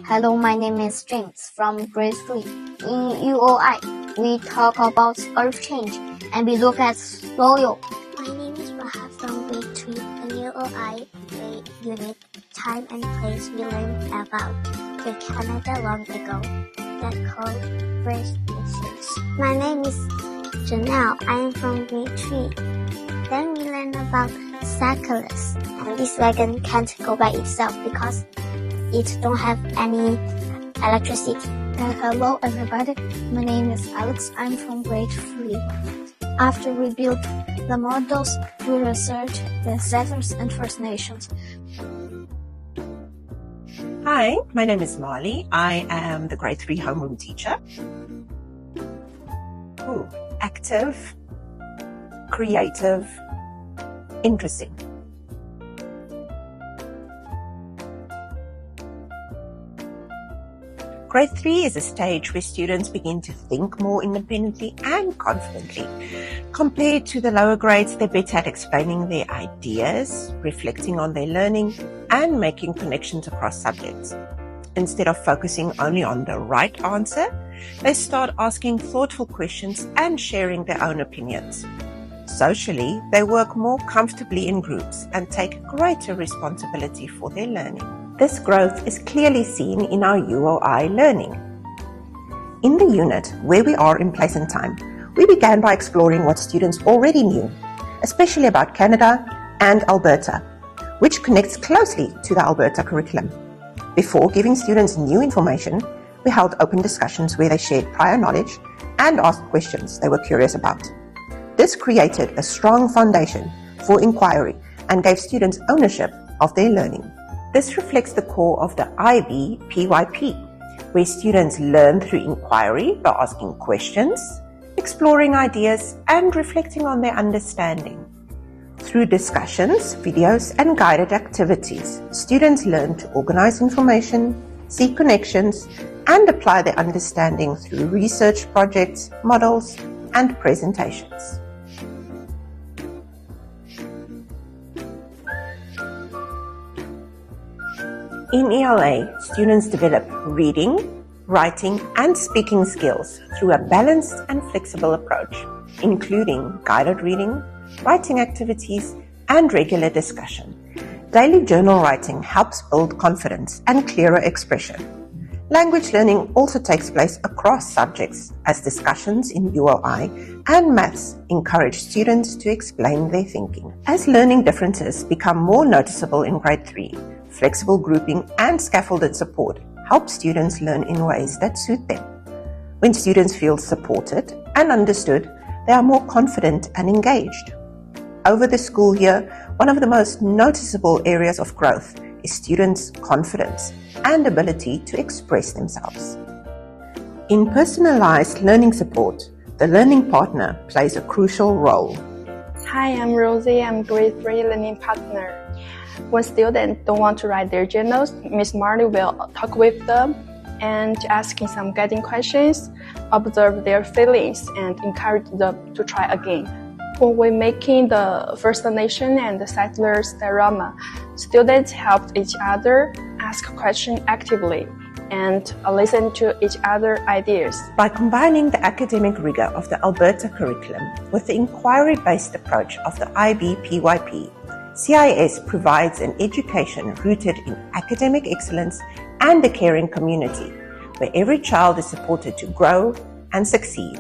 Hello, my name is James from grade 3. In UOI, we talk about earth change and we look at soil. My name is Raha from grade 3. In UOI grade unit Time and Place, we learned about the Canada long ago that called First Nations. My name is Janelle. I am from grade 3. Then we learned about cyclists, and this wagon can't go by itself because it don't have any electricity. Hello everybody, my name is Alex. I'm from grade 3. After we built the models, we researched the settlers and First Nations. Hi, my name is Marley. I am the grade 3 homeroom teacher. Active, creative, interesting. Grade 3 is a stage where students begin to think more independently and confidently. Compared to the lower grades, they're better at explaining their ideas, reflecting on their learning, and making connections across subjects. Instead of focusing only on the right answer, they start asking thoughtful questions and sharing their own opinions. Socially, they work more comfortably in groups and take greater responsibility for their learning. This growth is clearly seen in our UOI learning. In the unit where we are in place and time, we began by exploring what students already knew, especially about Canada and Alberta, which connects closely to the Alberta curriculum. Before giving students new information, we held open discussions where they shared prior knowledge and asked questions they were curious about. This created a strong foundation for inquiry and gave students ownership of their learning. This reflects the core of the IB PYP, where students learn through inquiry by asking questions, exploring ideas, and reflecting on their understanding. Through discussions, videos, and guided activities, students learn to organize information, see connections, and apply their understanding through research projects, models, and presentations. In ELA, students develop reading, writing, and speaking skills through a balanced and flexible approach, including guided reading, writing activities, and regular discussion. Daily journal writing helps build confidence and clearer expression. Language learning also takes place across subjects as discussions in UOI and maths encourage students to explain their thinking. As learning differences become more noticeable in grade 3, flexible grouping and scaffolded support help students learn in ways that suit them. When students feel supported and understood, they are more confident and engaged. Over the school year, one of the most noticeable areas of growth is students' confidence and ability to express themselves. In personalized learning support, the learning partner plays a crucial role. Hi, I'm Rosie. I'm grade 3 learning partner. When students don't want to write their journals, Ms. Marley will talk with them and asking some guiding questions, observe their feelings, and encourage them to try again. When we're making the First Nation and the Settlers diorama, students helped each other, ask questions actively, and listen to each other's ideas. By combining the academic rigor of the Alberta curriculum with the inquiry-based approach of the IB PYP, CIS provides an education rooted in academic excellence and a caring community, where every child is supported to grow and succeed.